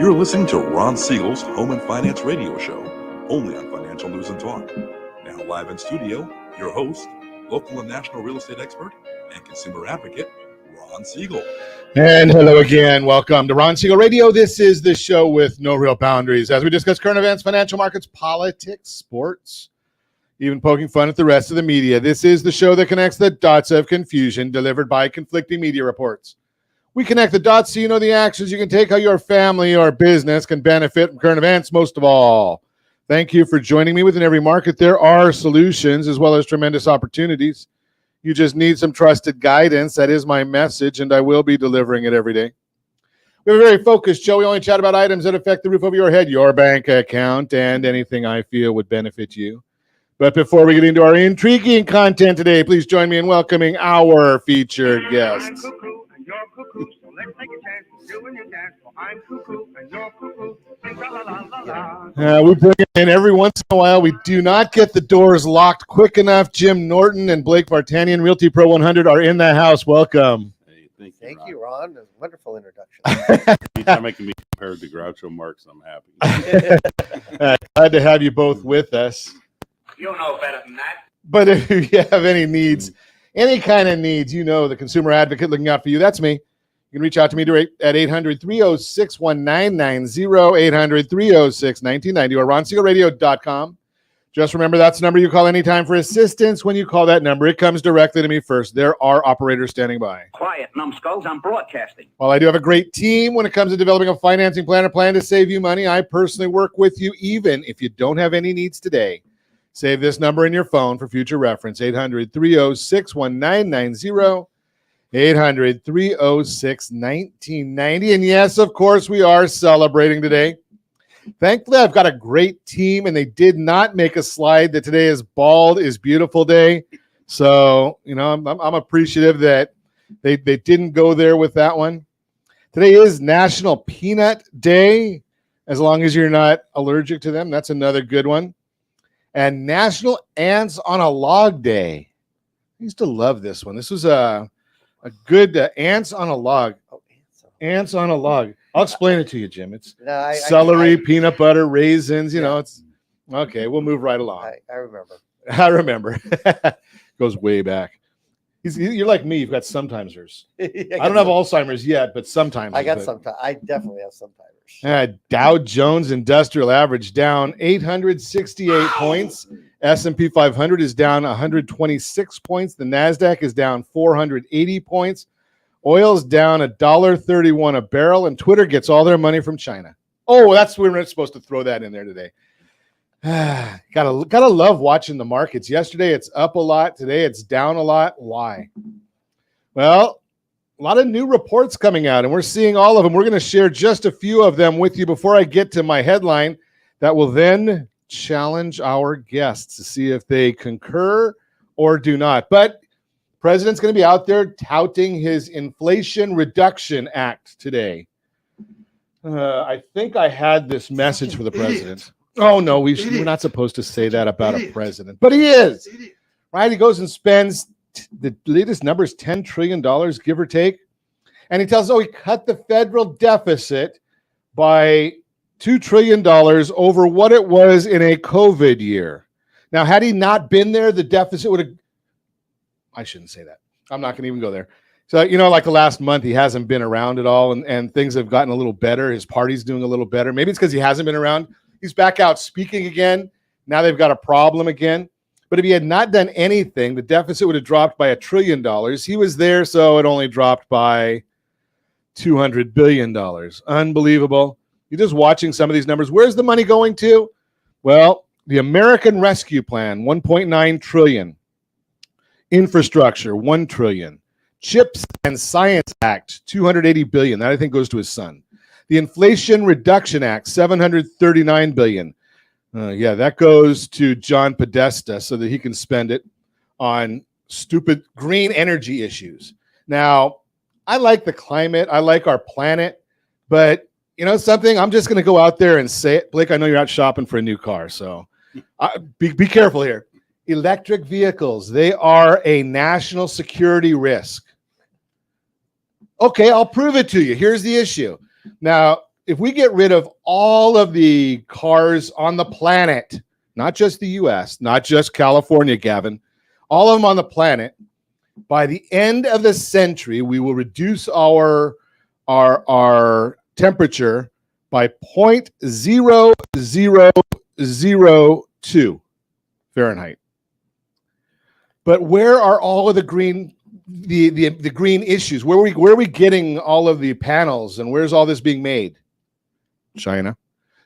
You're listening to Ron Siegel's Home and Finance Radio Show, only on Financial News and Talk. Now live in studio, your host, local and national real estate expert and consumer advocate, Ron Siegel. And hello again. Welcome to Ron Siegel Radio. This is the show with no real boundaries as we discuss current events, financial markets, politics, sports, even poking fun at the rest of the media. This is the show that connects the dots of confusion delivered by conflicting media reports. We connect the dots so you know the actions you can take, how your family or business can benefit from current events, most of all. Thank you for joining me. Within every market, there are solutions as well as tremendous opportunities. You just need some trusted guidance. That is my message, and I will be delivering it every day. We have a very focused show. We only chat about items that affect the roof over your head, your bank account, and anything I feel would benefit you. But before we get into our intriguing content today, please join me in welcoming our featured guests. You're cuckoo, so let's take a chance. Doing your dance. Well, I'm cuckoo, and you're cuckoo. Sing la la la la. We bring it in every once in a while. We do not get the doors locked quick enough. Jim Norton and Blake Vartanian, Realty Pro 100, are in the house. Welcome. Hey, Thank you, Ron. That's a wonderful introduction. Anytime I can be compared to Groucho Marx, I'm happy. Glad to have you both with us. You know better than that. But if you have any needs, any kind of needs, you know the consumer advocate looking out for you. That's me. You can reach out to me at 800-306-1990, 800-306-1990, or ronsiegelradio.com. Just remember, that's the number you call anytime for assistance. When you call that number, it comes directly to me first. There are operators standing by. Quiet, numbskulls. I'm broadcasting. While I do have a great team when it comes to developing a financing plan or plan to save you money, I personally work with you even if you don't have any needs today. Save this number in your phone for future reference, 800-306-1990, 800-306-1990. And yes, of course, we are celebrating today. Thankfully, I've got a great team, and they did not make a slide that today is Bald is Beautiful Day. So, you know, I'm appreciative that they didn't go there with that one. Today is National Peanut Day, as long as you're not allergic to them. That's another good one. And National Ants on a Log Day. I used to love this one. This was a good ants on a log. Ants on a log. I'll explain it to you, Jim. It's celery, peanut butter, raisins. You know, it's okay. We'll move right along. I remember. I remember. Goes way back. You're like me. You've got sometimers. I don't have Alzheimer's yet, but sometimes. I definitely have sometimers. Dow Jones Industrial Average down 868 points. S&P 500 is down 126 points. The NASDAQ is down 480 points. Oil's down $1.31 a barrel, and Twitter gets all their money from China. Oh, we're not supposed to throw that in there today. Gotta love watching the markets. Yesterday it's up a lot. Today it's down a lot. Why? Well, a lot of new reports coming out, and we're seeing all of them. We're going to share just a few of them with you before I get to my headline that will then challenge our guests to see if they concur or do not. But the president's going to be out there touting his Inflation Reduction Act today. I think I had this message for the president. Oh, no, we're not supposed to say that about a president. But he is, right? He goes and spends, the latest number is $10 trillion, give or take. And he tells us, he cut the federal deficit by $2 trillion over what it was in a COVID year. Now, had he not been there, the deficit would have, I shouldn't say that. I'm not going to even go there. So, you know, like the last month, he hasn't been around at all, and things have gotten a little better. His party's doing a little better. Maybe it's because he hasn't been around. He's back out speaking again. Now they've got a problem again. But if he had not done anything, the deficit would have dropped by $1 trillion. He was there, so it only dropped by $200 billion. Unbelievable. You're just watching some of these numbers. Where's the money going to? Well, the American Rescue Plan, $1.9 trillion. Infrastructure, $1 trillion. CHIPS and Science Act, $280 billion. That, I think, goes to his son. The Inflation Reduction Act, $739 billion. That goes to John Podesta so that he can spend it on stupid green energy issues. Now, I like the climate. I like our planet. But, you know something? I'm just going to go out there and say it. Blake, I know you're out shopping for a new car, so be careful here. Electric vehicles, they are a national security risk. Okay, I'll prove it to you. Here's the issue. Now, if we get rid of all of the cars on the planet, not just the US, not just California, Gavin, all of them on the planet, by the end of the century, we will reduce our temperature by 0.0002 Fahrenheit. But where are all of the green green issues? Where are we getting all of the panels, and where's all this being made? China.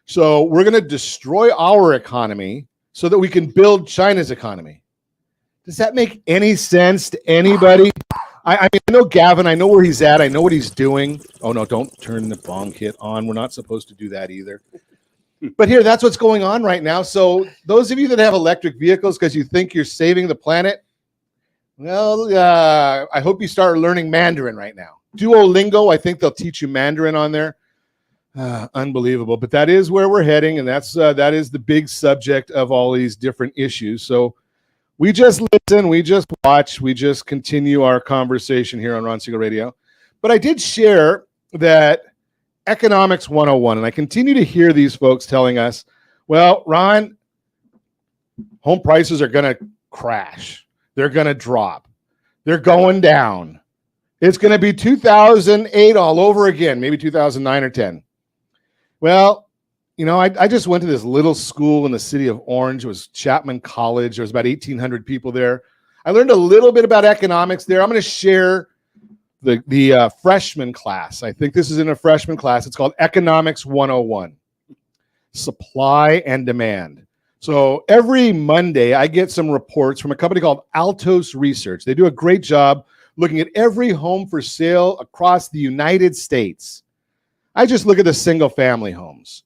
So we're going to destroy our economy so that we can build China's economy. Does that make any sense to anybody? I know Gavin. I know where he's at. I know what he's doing. Oh, no, don't turn the bong kit on. We're not supposed to do that either. But here, that's what's going on right now. So those of you that have electric vehicles because you think you're saving the planet, well, I hope you start learning Mandarin right now. Duolingo, I think they'll teach you Mandarin on there. Unbelievable. But that is where we're heading, and that is the big subject of all these different issues. So we just listen, we just watch, we just continue our conversation here on Ron Siegel Radio. But I did share that Economics 101, and I continue to hear these folks telling us, well, Ron, home prices are going to crash. They're going to drop. They're going down. It's going to be 2008 all over again, maybe 2009 or 10. Well, you know, I just went to this little school in the city of Orange. It was Chapman College. There was about 1,800 people there. I learned a little bit about economics there. I'm going to share the freshman class. I think this is in a freshman class. It's called Economics 101, Supply and Demand. So every Monday, I get some reports from a company called Altos Research. They do a great job looking at every home for sale across the United States. I just look at the single-family homes.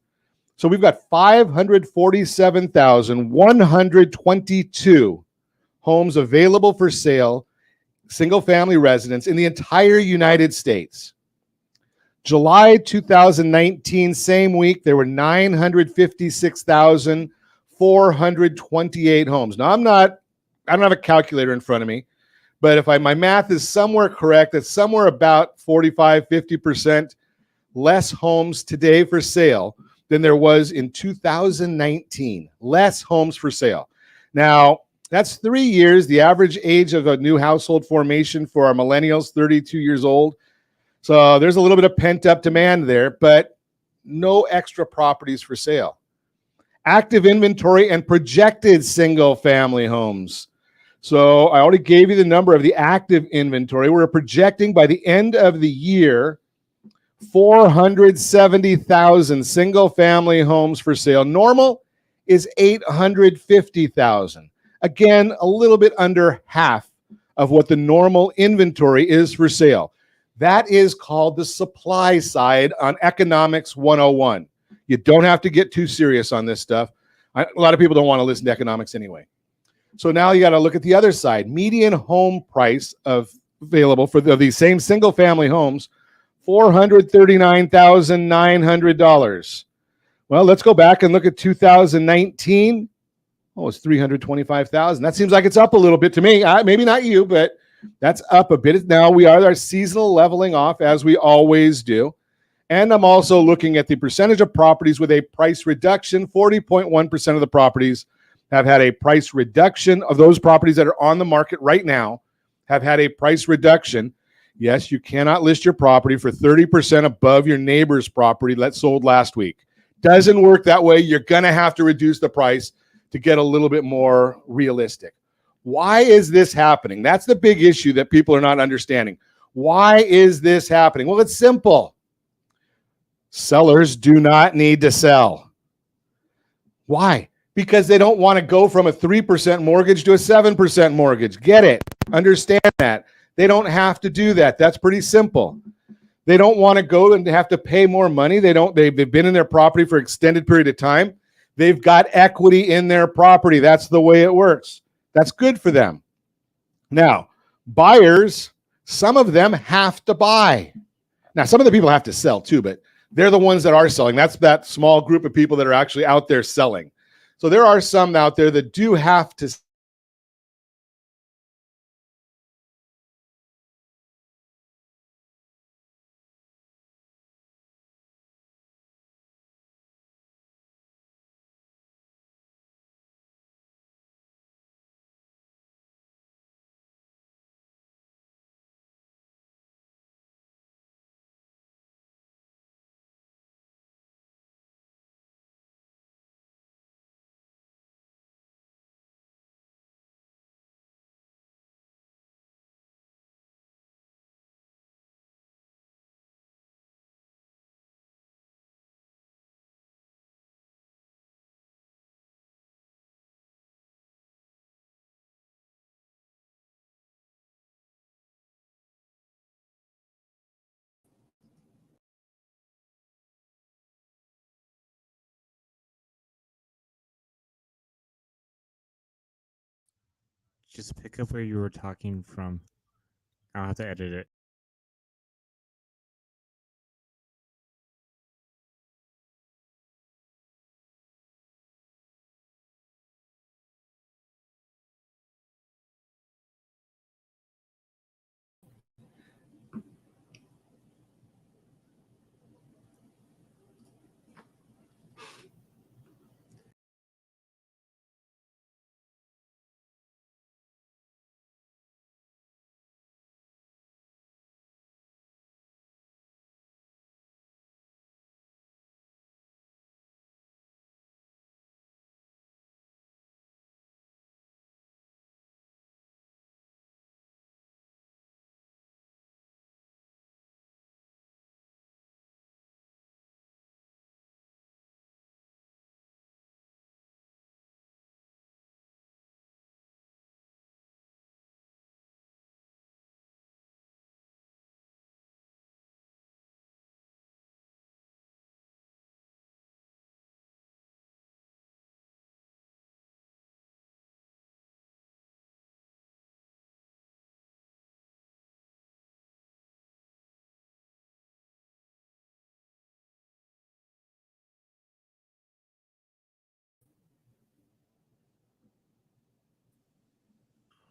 So we've got 547,122 homes available for sale, single-family residents in the entire United States. July 2019, same week, there were 956,428 homes. Now, I don't have a calculator in front of me, but if my math is somewhere correct, it's somewhere about 45, 50% less homes today for sale than there was in 2019. Less homes for sale. Now, that's 3 years. The average age of a new household formation for our millennials, 32 years old. So there's a little bit of pent-up demand there, but no extra properties for sale. Active inventory and projected single-family homes. So I already gave you the number of the active inventory. We're projecting by the end of the year 470,000 single-family homes for sale. Normal is 850,000. Again, a little bit under half of what the normal inventory is for sale. That is called the supply side on Economics 101. You don't have to get too serious on this stuff. A lot of people don't want to listen to economics anyway. So now you got to look at the other side. Median home price available for these same single-family homes, $439,900. Well, let's go back and look at 2019. Oh, it's $325,000. That seems like it's up a little bit to me. Maybe not you, but that's up a bit. Now we are our seasonal leveling off as we always do. And I'm also looking at the percentage of properties with a price reduction. 40.1% of the properties have had a price reduction. Of those properties that are on the market right now have had a price reduction. Yes, you cannot list your property for 30% above your neighbor's property that sold last week. Doesn't work that way. You're going to have to reduce the price to get a little bit more realistic. Why is this happening? That's the big issue that people are not understanding. Why is this happening? Well, it's simple. Sellers do not need to sell. Why? Because they don't want to go from a 3% mortgage to a 7% mortgage. Get it. Understand that. They don't have to do that. That's pretty simple. They don't want to go and have to pay more money. They've been in their property for an extended period of time. They've got equity in their property. That's the way it works. That's good for them. Now, buyers, some of them have to buy. Now, some of the people have to sell too, but they're the ones that are selling. That's that small group of people that are actually out there selling. So there are some out there that do have to Just pick up where you were talking from. I'll have to edit it.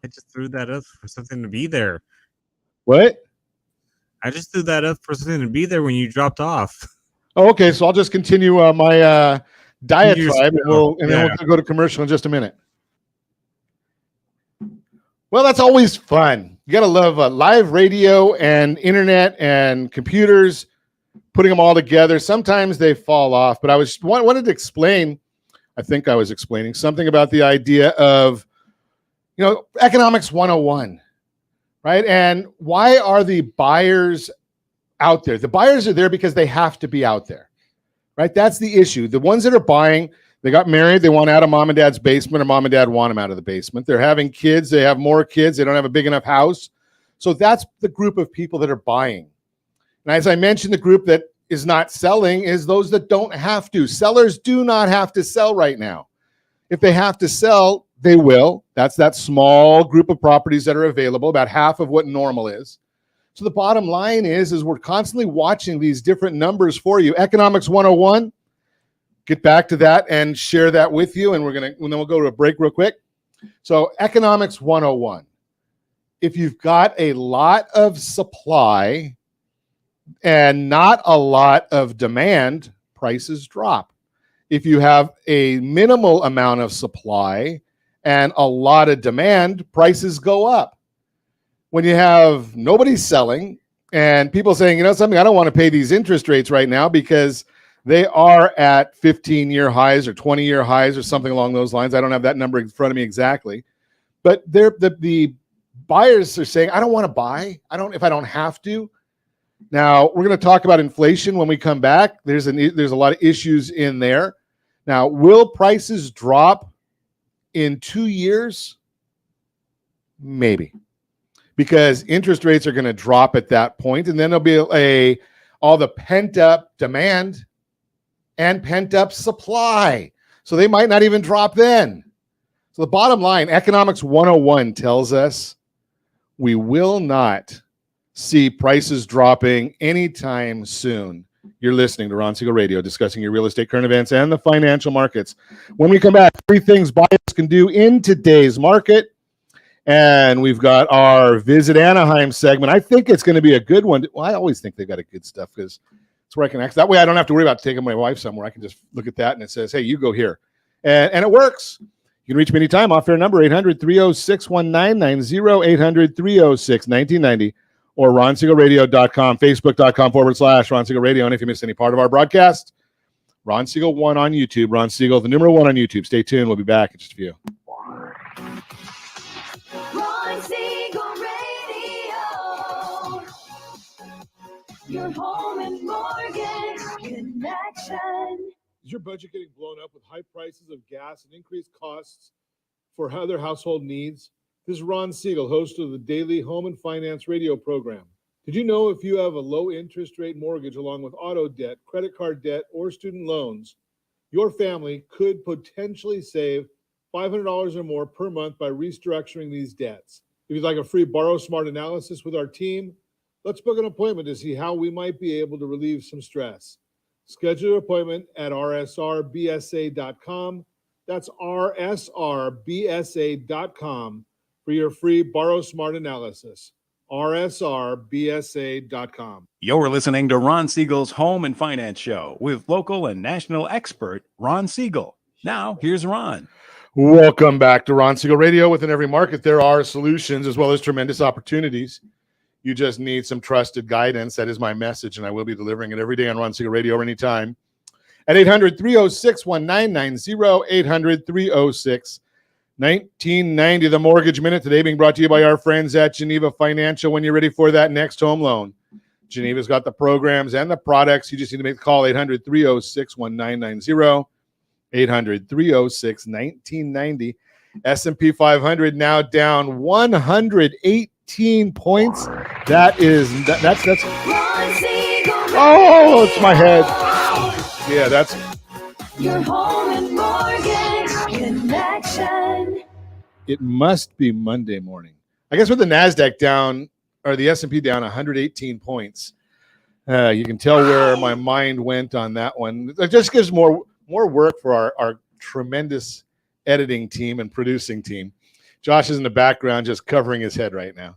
I just threw that up for something to be there. What? I just threw that up for something to be there when you dropped off. Oh, okay, so I'll just continue my diatribe, and then we'll go to commercial in just a minute. Well, that's always fun. You got to love live radio and internet and computers, putting them all together. Sometimes they fall off, but I wanted to explain. I think I was explaining something about the idea of, economics 101, right? And why are the buyers out there? The buyers are there because they have to be out there, right? That's the issue. The ones that are buying, they got married, they want out of mom and dad's basement, or mom and dad want them out of the basement. They're having kids, they have more kids, they don't have a big enough house. So that's the group of people that are buying. And as I mentioned, the group that is not selling is those that don't have to. Sellers do not have to sell right now. If they have to sell, they will. That's that small group of properties that are available, about half of what normal is. So the bottom line is we're constantly watching these different numbers for you. Economics 101, get back to that and share that with you. And then we'll go to a break real quick. So Economics 101, if you've got a lot of supply and not a lot of demand, prices drop. If you have a minimal amount of supply and a lot of demand, prices go up. When you have nobody selling and people saying, something, I don't want to pay these interest rates right now because they are at 15-year highs or 20-year highs or something along those lines. I don't have that number in front of me exactly. But the buyers are saying, I don't want to buy. If I don't have to. Now, we're going to talk about inflation when we come back. There's a lot of issues in there. Now, will prices drop in 2 years? Maybe. Because interest rates are going to drop at that point, and then there'll be all the pent-up demand and pent-up supply. So they might not even drop then. So the bottom line, Economics 101 tells us we will not see prices dropping anytime soon. You're listening to Ron Siegel Radio, discussing your real estate current events and the financial markets. When we come back, 3 things buyers can do in today's market. And we've got our Visit Anaheim segment. I think it's going to be a good one. Well, I always think they've got a good stuff because it's where I can access. That way I don't have to worry about taking my wife somewhere. I can just look at that and it says, hey, you go here. And it works. You can reach me anytime. Off-air number 800-306-1990, 800-306-1990, or RonSiegelRadio.com, Facebook.com/Ron Siegel Radio. And if you missed any part of our broadcast, Ron Siegel 1 on YouTube. Ron Siegel, the numeral 1 on YouTube. Stay tuned. We'll be back in just a few. Ron Siegel Radio, your home and mortgage connection. Is your budget getting blown up with high prices of gas and increased costs for other household needs? This is Ron Siegel, host of the daily Home and Finance radio program. Did you know if you have a low interest rate mortgage along with auto debt, credit card debt, or student loans, your family could potentially save $500 or more per month by restructuring these debts. If you'd like a free Borrow Smart analysis with our team, let's book an appointment to see how we might be able to relieve some stress. Schedule your appointment at rsrbsa.com. That's rsrbsa.com for your free Borrow Smart analysis. rsrbsa.com. You're listening to Ron Siegel's Home and Finance Show with local and national expert Ron Siegel. Now, here's Ron. Welcome back to Ron Siegel Radio. Within every market, there are solutions as well as tremendous opportunities. You just need some trusted guidance. That is my message, and I will be delivering it every day on Ron Siegel Radio or anytime. At 800-306-1990, 800-306-1990. The Mortgage Minute today being brought to you by our friends at Geneva Financial. When you're ready for that next home loan, Geneva's got the programs and the products. You just need to make the call, 800-306-1990, 800-306-1990. S&P 500 now down 118 points. That's Ron Siegel oh, it's my head. Yeah, that's your home and mortgage connection. it must be Monday morning. I guess with the NASDAQ down or the S&P down 118 points, you can tell where my mind went on that one. It just gives more work for our tremendous editing team and producing team. Josh is in the background just covering his head right now.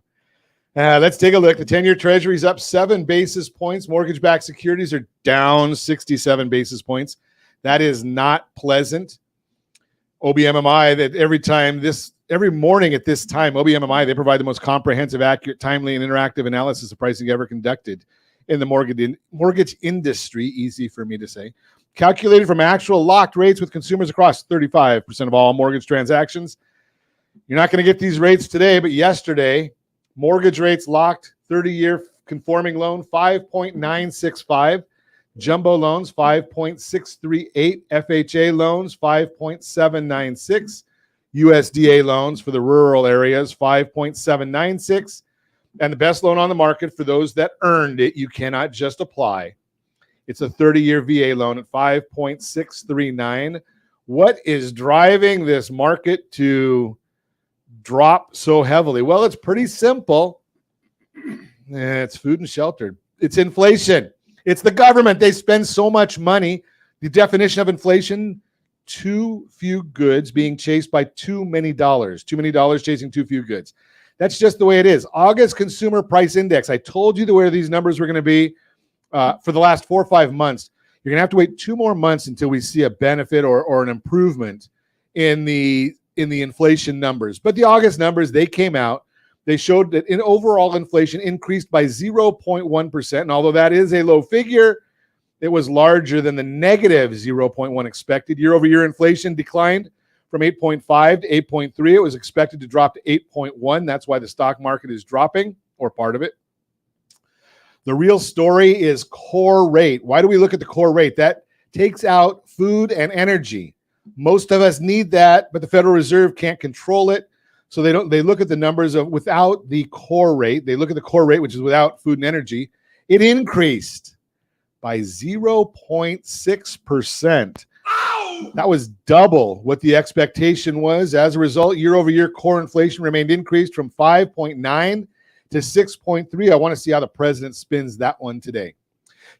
Let's take a look. The 10-year Treasury is up 7 basis points. Mortgage-backed securities are down 67 basis points. That is not pleasant. OBMMI, that every morning at this time, OBMMI, they provide the most comprehensive, accurate, timely, and interactive analysis of pricing ever conducted in the mortgage industry. Easy for me to say. Calculated from actual locked rates with consumers across 35% of all mortgage transactions. You're not going to get these rates today, but yesterday, mortgage rates locked, 30-year conforming loan, 5.965. Jumbo loans, 5.638. FHA loans, 5.796. USDA loans for the rural areas, 5.796. And the best loan on the market for those that earned it, you cannot just apply. It's a 30-year VA loan at 5.639. What is driving this market to drop so heavily? Well, it's pretty simple. It's food and shelter. It's inflation. It's the government. They spend so much money. The definition of inflation, too few goods being chased by too many dollars. Too many dollars chasing too few goods. That's just the way it is. August Consumer Price Index. I told you where these numbers were going to be for the last 4 or 5 months. You're going to have to wait 2 more months until we see a benefit or an improvement in the inflation numbers. But the August numbers, they came out. They showed that in overall inflation increased by 0.1%. And although that is a low figure, it was larger than the negative 0.1 expected. Year over year inflation declined from 8.5 to 8.3. It was expected to drop to 8.1. That's why the stock market is dropping, or part of it. The real story is core rate. Why do we look at the core rate? That takes out food and energy. Most of us need that, but the Federal Reserve can't control it. So they look at the numbers of without the core rate. They look at the core rate, which is without food and energy. It increased by 0.6%. That was double what the expectation was. As a result, year over year core inflation remained increased from 5.9 to 6.3. I want to see how the president spins that one today.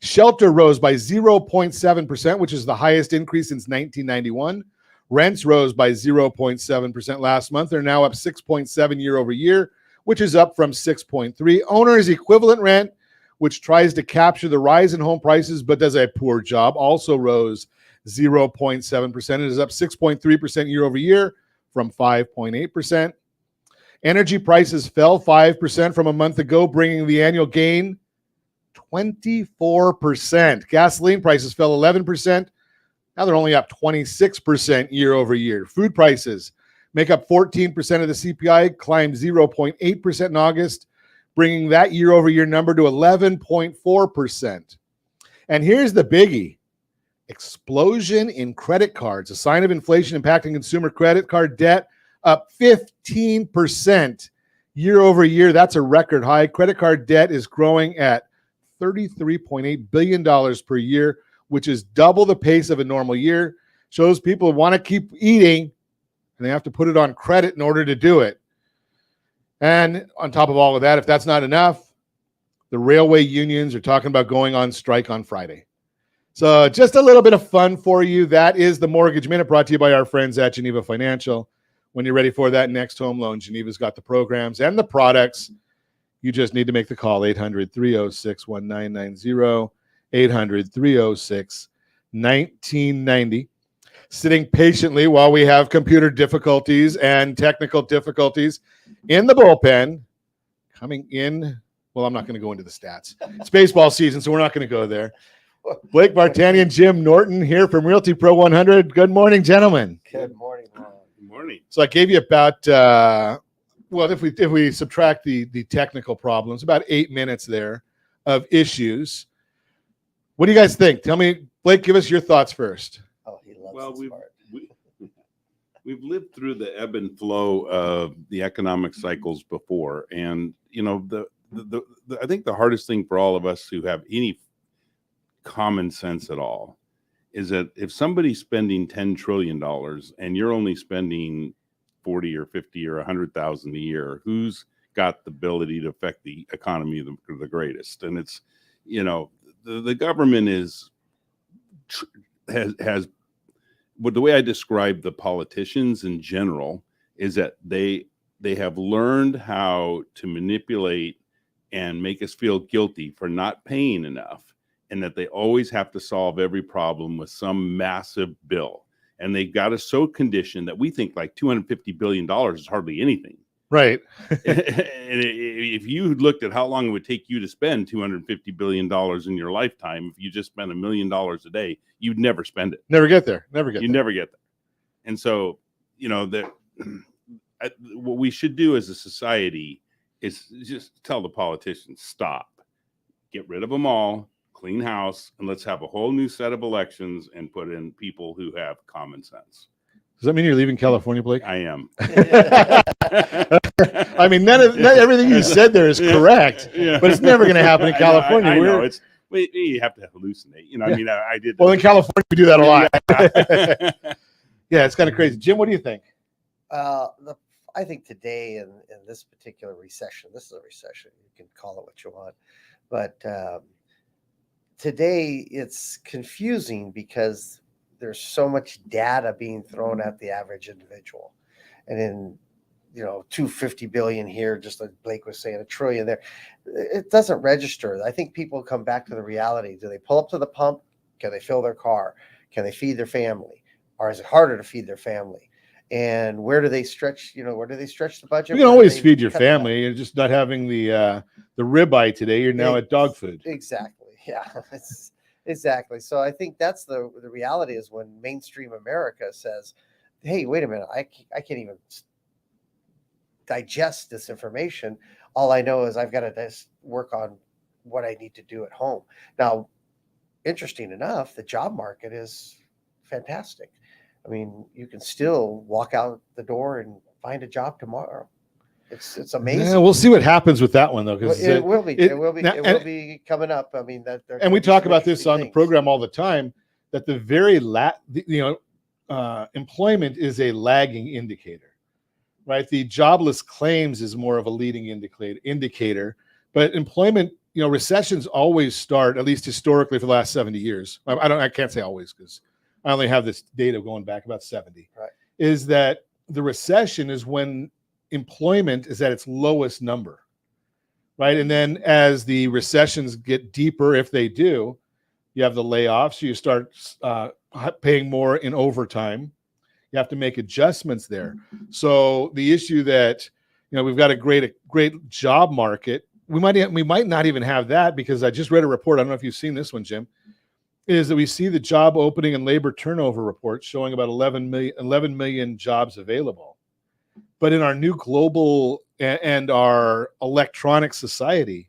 Shelter rose by 0.7%, which is the highest increase since 1991. Rents rose by 0.7% last month. They're now up 6.7 year over year, which is up from 6.3. Owner's equivalent rent, which tries to capture the rise in home prices but does a poor job, also rose 0.7%. It is up 6.3% year over year from 5.8%. Energy prices fell 5% from a month ago, bringing the annual gain 24%. Gasoline prices fell 11%. Now they're only up 26% year over year. Food prices make up 14% of the CPI, climbed 0.8% in August, bringing that year over year number to 11.4%. And here's the biggie. Explosion in credit cards, a sign of inflation impacting consumer credit card debt, up 15% year over year. That's a record high. Credit card debt is growing at $33.8 billion per year, which is double the pace of a normal year. Shows people want to keep eating and they have to put it on credit in order to do it. And on top of all of that, if that's not enough, the railway unions are talking about going on strike on Friday. So just a little bit of fun for you. That is the Mortgage Minute, brought to you by our friends at Geneva Financial. When you're ready for that next home loan, Geneva's got the programs and the products. You just need to make the call, 800-306-1990, 800-306-1990. Sitting patiently while we have computer difficulties and technical difficulties in the bullpen. Coming in, well, I'm not going to go into the stats. It's baseball season, so we're not going to go there. Blake Vartanian, Jim Norton here from Realty Pro 100. Good morning, gentlemen. Good morning, Ron. Good morning. So I gave you about, well, if we subtract the technical problems, about 8 minutes there of issues. What do you guys think? Tell me, Blake, give us your thoughts first. Oh, he loves Well, this part. we've lived through the ebb and flow of the economic cycles before, and you know the I think the hardest thing for all of us who have any common sense at all is that if somebody's spending $10 trillion and you're only spending 40 or 50 or 100,000 a year, who's got the ability to affect the economy the greatest? And it's, you know, the government has what the way I describe the politicians in general is that they have learned how to manipulate and make us feel guilty for not paying enough, and that they always have to solve every problem with some massive bill. And they got us so conditioned that we think like $250 billion is hardly anything. Right. And if you looked at how long it would take you to spend $250 billion in your lifetime, if you just spent $1 million a day, you'd never spend it. Never get there. Never get there. And so, you know, what we should do as a society is just tell the politicians, stop, get rid of them all, clean house, and let's have a whole new set of elections and put in people who have common sense. Does that mean you're leaving California, Blake? I am. I mean, not everything you said there is correct, but it's never going to happen in California. I know. You have to hallucinate. You know, I mean, I did. Well, in California, we do that a lot. Yeah, it's kind of crazy. Jim, what do you think? I think today in this particular recession, this is a recession. You can call it what you want, but today it's confusing because there's so much data being thrown at the average individual, and in 250 billion here, just like Blake was saying, $1 trillion there, it doesn't register. I think people come back to the reality. Do they pull up to the pump? Can they fill their car? Can they feed their family? Or is it harder to feed their family? And where do they stretch? Where do they stretch the budget? You can always feed your family. You're just not having the ribeye today. You're now at dog food. Exactly. Yeah. Exactly. So I think that's the reality is when mainstream America says, hey, wait a minute, I can't even digest this information. All I know is I've got to work on what I need to do at home. Now, interesting enough, the job market is fantastic. I mean, you can still walk out the door and find a job tomorrow. It's amazing. Yeah, we'll see what happens with that one though, because it will be coming up. I mean, and we talk about this on the program all the time, that the very employment is a lagging indicator, right? The jobless claims is more of a leading indicator, but employment, recessions always start, at least historically for the last 70 years. I can't say always because I only have this data going back about 70. Right. Is that the recession is when employment is at its lowest number, right? And then as the recessions get deeper, if they do, you have the layoffs. You start paying more in overtime. You have to make adjustments there. So the issue that we've got a great job market. We might not even have that, because I just read a report. I don't know if you've seen this one, Jim. Is that we see the job opening and labor turnover report showing about 11 million jobs available. But in our new global and our electronic society,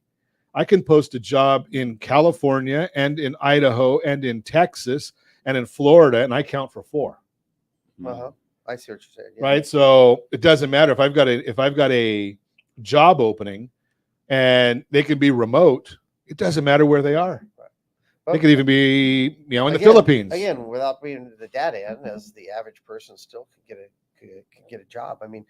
I can post a job in California and in Idaho and in Texas and in Florida, and I count for 4. Uh-huh. I see what you're saying. Yeah. Right. So it doesn't matter if I've got a job opening and they can be remote. It doesn't matter where they are. They could even be, in the Philippines. Again, without reading the data in, as the average person still could can get a job. I mean,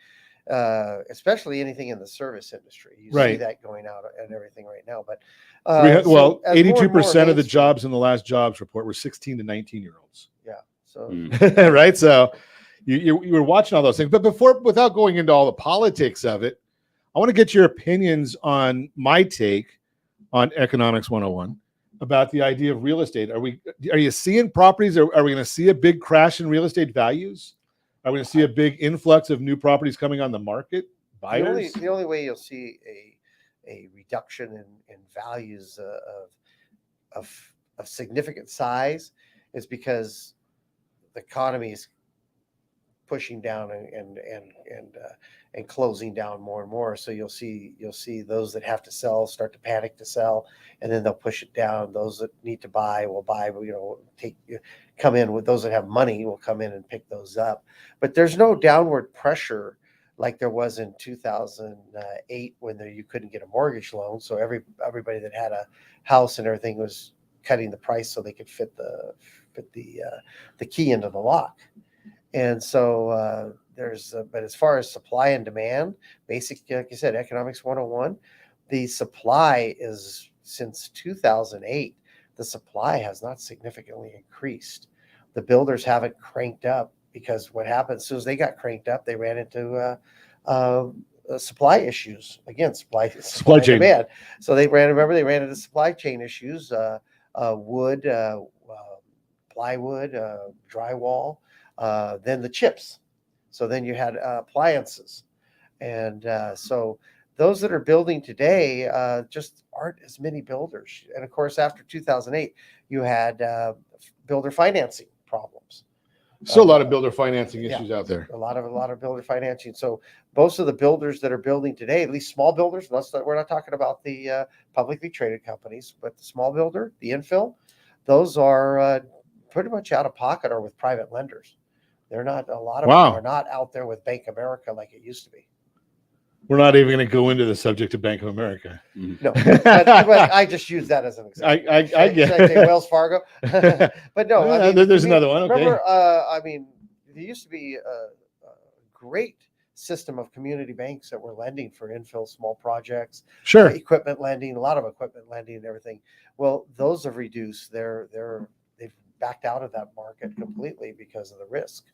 especially anything in the service industry. You see Right. that going out and everything right now. But Well, as more and more 82% of the mainstream- jobs in the last jobs report were 16 to 19-year-olds. Yeah. So Right. So you were watching all those things. But without going into all the politics of it, I want to get your opinions on my take on Economics 101 about the idea of real estate. Are you seeing properties? Are we going to see a big crash in real estate values? Are we going to see a big influx of new properties coming on the market? Buyers? the only way you'll see a reduction in values of significant size is because the economy is pushing down and closing down more and more. So you'll see those that have to sell start to panic to sell, and then they'll push it down. Those that need to buy will buy. Come in with those that have money will come in and pick those up. But there's no downward pressure like there was in 2008 when you couldn't get a mortgage loan. So everybody that had a house and everything was cutting the price so they could fit the key into the lock. And so but as far as supply and demand, basically, like you said, Economics 101, the supply is since 2008, the supply has not significantly increased. The builders haven't cranked up because what happened as soon as they got cranked up, they ran into supply issues. Again, supply chain demand. So they ran into supply chain issues, wood, plywood, drywall, then the chips. So then you had appliances. And so those that are building today just aren't as many builders. And of course, after 2008, you had builder financing problems. Still a lot of builder financing issues out there. A lot of builder financing. So most of the builders that are building today, at least small builders, we're not talking about the publicly traded companies, but the small builder, the infill, those are pretty much out of pocket or with private lenders. They're not, a lot of them are not out there with Bank America like it used to be. We're not even going to go into the subject of Bank of America. No, but I just use that as an example. I get Should I say Wells Fargo? But no, I mean, there's another one. Okay. Remember, I mean, there used to be a great system of community banks that were lending for infill small projects, Sure. Equipment lending, a lot of equipment lending and everything. Well, those have reduced. They've backed out of that market completely because of the risk.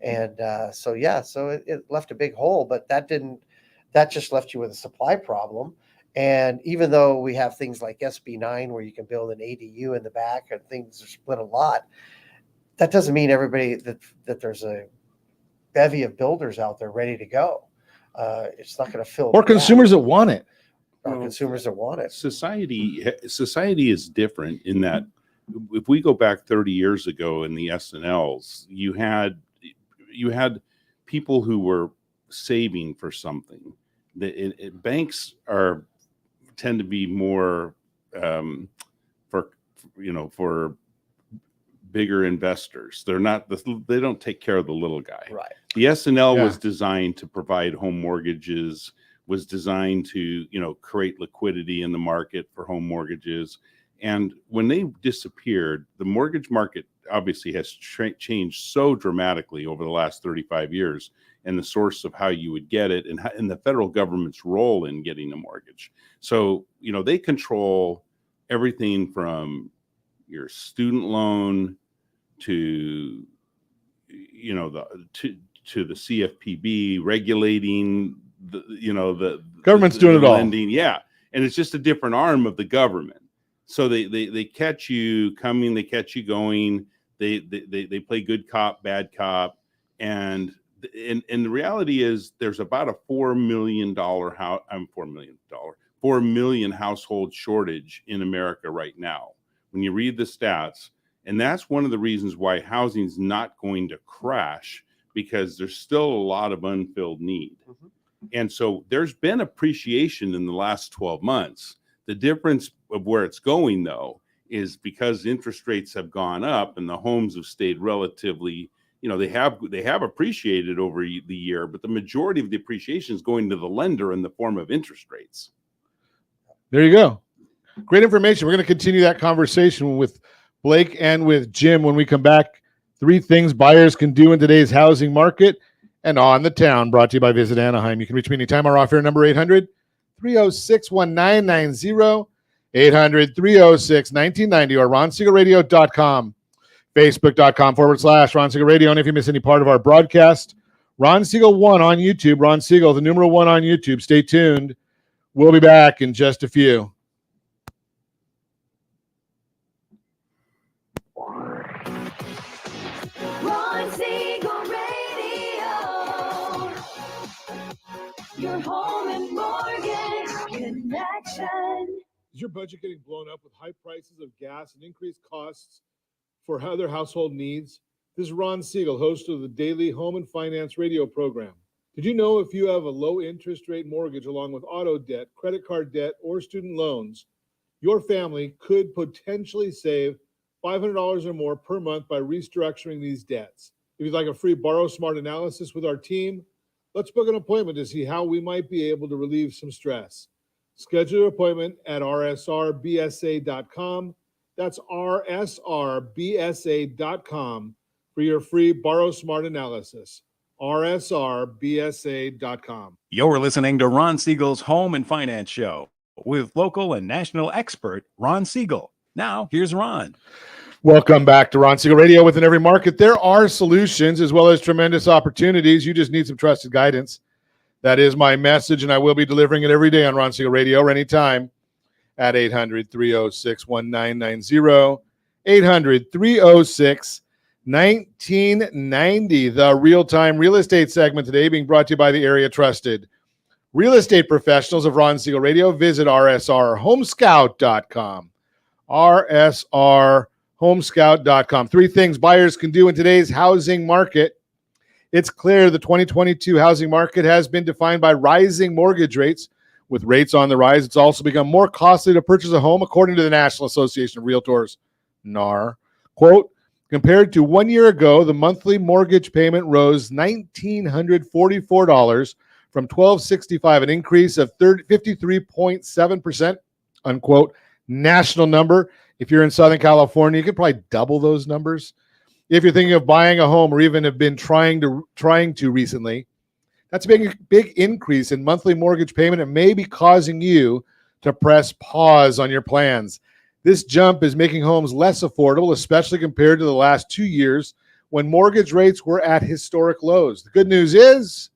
And so it left a big hole, but that just left you with a supply problem. And even though we have things like SB9 where you can build an ADU in the back and things are split a lot, that doesn't mean everybody that there's a bevy of builders out there ready to go. It's not going to fill. Or consumers that want it. Or consumers that want it. Society is different in that if we go back 30 years ago in the S&Ls, you had people who were saving for something. Banks tend to be more for bigger investors. They don't take care of the little guy. Right. The S&L was designed to provide home mortgages, was designed to create liquidity in the market for home mortgages. And when they disappeared, the mortgage market obviously has changed so dramatically over the last 35 years, and the source of how you would get it and the federal government's role in getting a mortgage. So, they control everything from your student loan to, to the CFPB regulating the government's doing it all. Lending. Yeah. And it's just a different arm of the government. So they catch you coming, they catch you going, they play good cop, bad cop. And the reality is there's about a $4 million household shortage in America right now. When you read the stats, and that's one of the reasons why housing is not going to crash, because there's still a lot of unfilled need. Mm-hmm. And so there's been appreciation in the last 12 months. The difference of where it's going, though, is because interest rates have gone up and the homes have stayed relatively, they have appreciated over the year, but the majority of the appreciation is going to the lender in the form of interest rates. There you go. Great information. We're going to continue that conversation with Blake and with Jim when we come back. 3 things buyers can do in today's housing market. and On the Town, brought to you by Visit Anaheim. You can reach me anytime. Our off-air number 800-306-1990, 800-306-1990, or ronsiegelradio.com, facebook.com/Ron Siegel Radio. And if you miss any part of our broadcast, Ron Siegel 1 on YouTube, Ron Siegel, the numeral 1 on YouTube. Stay tuned. We'll be back in just a few. Ron Siegel Radio. Your home and mortgage connection. Is your budget getting blown up with high prices of gas and increased costs for other household needs? This is Ron Siegel, host of the daily home and finance radio program. Did you know if you have a low interest rate mortgage along with auto debt, credit card debt, or student loans, your family could potentially save $500 or more per month by restructuring these debts? If you'd like a free Borrow Smart analysis with our team, let's book an appointment to see how we might be able to relieve some stress. Schedule your appointment at rsrbsa.com. That's rsrbsa.com for your free Borrow Smart analysis. rsrbsa.com. You're listening to Ron Siegel's Home and Finance Show with local and national expert Ron Siegel. Now, here's Ron. Welcome back to Ron Siegel Radio. Within every market, there are solutions as well as tremendous opportunities. You just need some trusted guidance. That is my message, and I will be delivering it every day on Ron Siegel Radio or anytime at 800-306-1990, 800-306-1990. The real-time real estate segment today being brought to you by the area trusted real estate professionals of Ron Siegel Radio. Visit rsrhomescout.com. rsrhomescout.com. 3 things buyers can do in today's housing market. It's clear the 2022 housing market has been defined by rising mortgage rates. With rates on the rise, it's also become more costly to purchase a home, according to the National Association of Realtors, NAR. Quote, compared to 1 year ago, the monthly mortgage payment rose $1,944 from $1,265, an increase of 53.7%, unquote. National number. If you're in Southern California, you could probably double those numbers. If you're thinking of buying a home or even have been trying to recently, that's a big increase in monthly mortgage payment. It may be causing you to press pause on your plans. This jump is making homes less affordable, especially compared to the last 2 years when mortgage rates were at historic lows. The good news is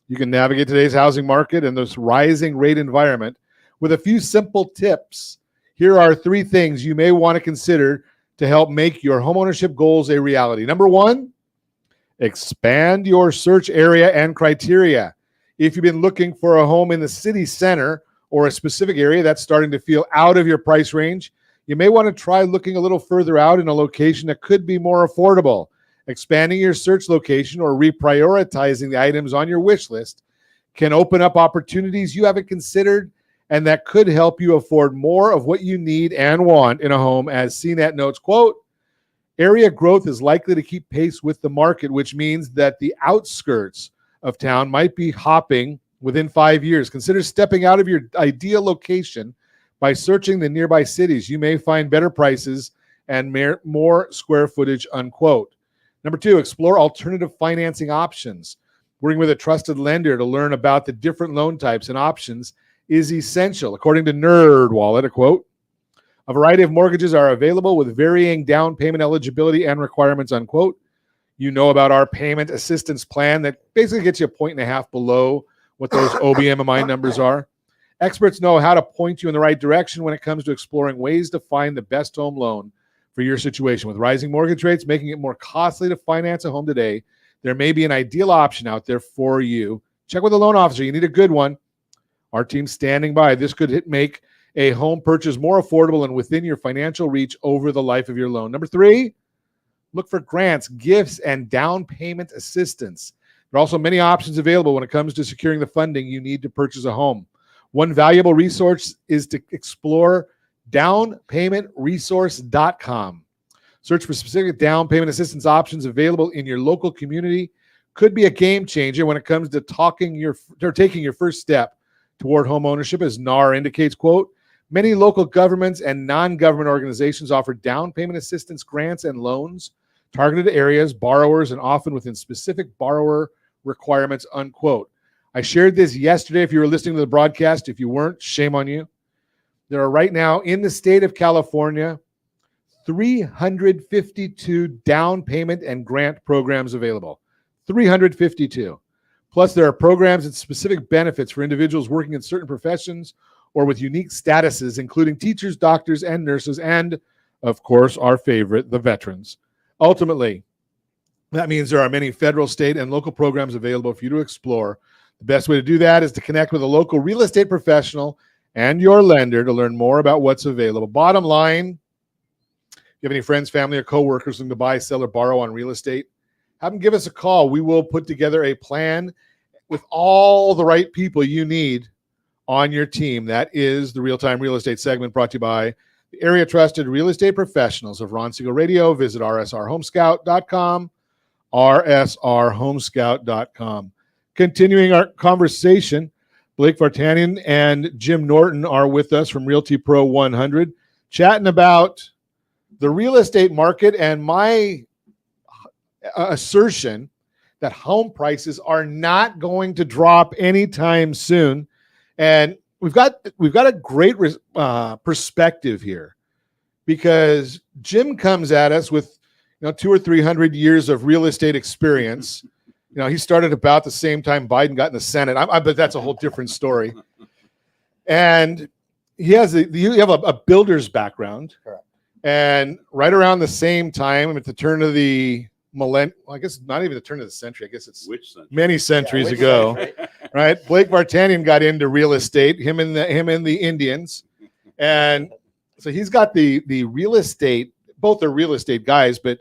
you can navigate today's housing market and this rising rate environment with a few simple tips. Here are 3 things you may want to consider to help make your homeownership goals a reality. Number 1, expand your search area and criteria. If you've been looking for a home in the city center or a specific area that's starting to feel out of your price range, you may want to try looking a little further out in a location that could be more affordable. Expanding your search location or reprioritizing the items on your wish list can open up opportunities you haven't considered, and that could help you afford more of what you need and want in a home. As CNET notes, quote, area growth is likely to keep pace with the market, which means that the outskirts of town might be hopping within 5 years. Consider stepping out of your ideal location by searching the nearby cities. You may find better prices and more square footage, unquote. Number 2, explore alternative financing options. Working with a trusted lender to learn about the different loan types and options is essential. According to NerdWallet, a quote, a variety of mortgages are available with varying down payment eligibility and requirements, unquote. You know about our payment assistance plan that basically gets you 1.5 points below what those OBMMI numbers are. Experts know how to point you in the right direction when it comes to exploring ways to find the best home loan for your situation. With rising mortgage rates making it more costly to finance a home today, there may be an ideal option out there for you. Check with a loan officer. You need a good one. Our team's standing by. This could make a home purchase more affordable and within your financial reach over the life of your loan. Number 3, look for grants, gifts, and down payment assistance. There are also many options available when it comes to securing the funding you need to purchase a home. One valuable resource is to explore downpaymentresource.com. Search for specific down payment assistance options available in your local community. Could be a game changer when it comes to taking your first step toward home ownership. As NAR indicates, quote, many local governments and non-government organizations offer down payment assistance grants and loans targeted to areas, borrowers, and often within specific borrower requirements, unquote. I shared this yesterday. If you were listening to the broadcast, if you weren't, shame on you. There are right now in the state of California 352 down payment and grant programs available. 352. Plus, there are programs and specific benefits for individuals working in certain professions or with unique statuses, including teachers, doctors, and nurses, and, of course, our favorite, the veterans. Ultimately, that means there are many federal, state, and local programs available for you to explore. The best way to do that is to connect with a local real estate professional and your lender to learn more about what's available. Bottom line, if you have any friends, family, or coworkers looking to buy, sell, or borrow on real estate, have them give us a call. We will put together a plan with all the right people you need on your team. That is the Real-Time Real Estate segment brought to you by the area trusted real estate professionals of Ron Siegel Radio. Visit rsrhomescout.com, rsrhomescout.com. Continuing our conversation, Blake Vartanian and Jim Norton are with us from Realty Pro 100, chatting about the real estate market and my assertion that home prices are not going to drop anytime soon. And we've got a great perspective here, because Jim comes at us with 200 or 300 years of real estate experience. He started about the same time Biden got in the Senate. But that's a whole different story. And he has you have a builder's background. Correct. And right around the same time, at the turn of the I guess not even the turn of the century. I guess it's Which century? many centuries ago, right? Blake Vartanian got into real estate. Him and the Indians, and so he's got the real estate. Both are real estate guys, but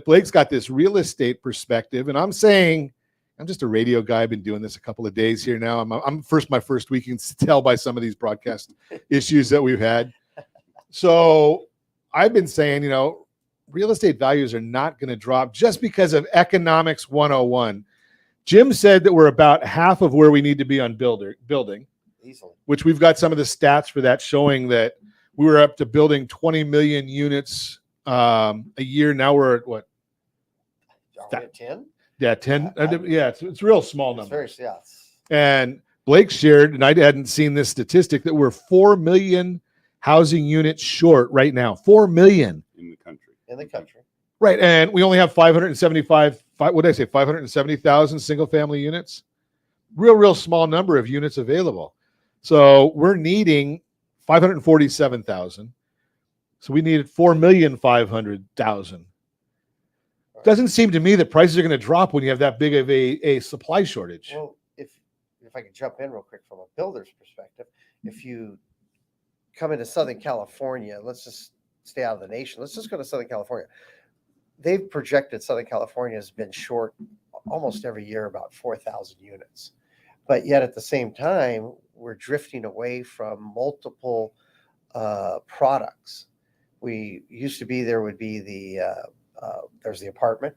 Blake's got this real estate perspective. And I'm saying, I'm just a radio guy. I've been doing this a couple of days here now. I'm my first week. You can tell by some of these broadcast issues that we've had. So I've been saying, real estate values are not going to drop just because of economics 101. Jim said that we're about half of where we need to be on building, Easily. which we've got some of the stats for that showing that we were up to building 20 million units a year. Now we're at what? Are we at 10? Yeah, 10. It's a real small number. It's very, yeah. And Blake shared, and I hadn't seen this statistic, that we're 4 million housing units short right now. 4 million. In the country. Right. And we only have 570,000 single family units. Real small number of units available. So we're needing 547,000. So we needed 4,500,000. Doesn't seem to me that prices are going to drop when you have that big of a supply shortage. Well, if I could jump in real quick from a builder's perspective, if you come into Southern California, let's just stay out of the nation. Let's just go to Southern California. They've projected Southern California has been short almost every year about 4,000 units. But yet at the same time, we're drifting away from multiple products. We used to be, there would be there's the apartment,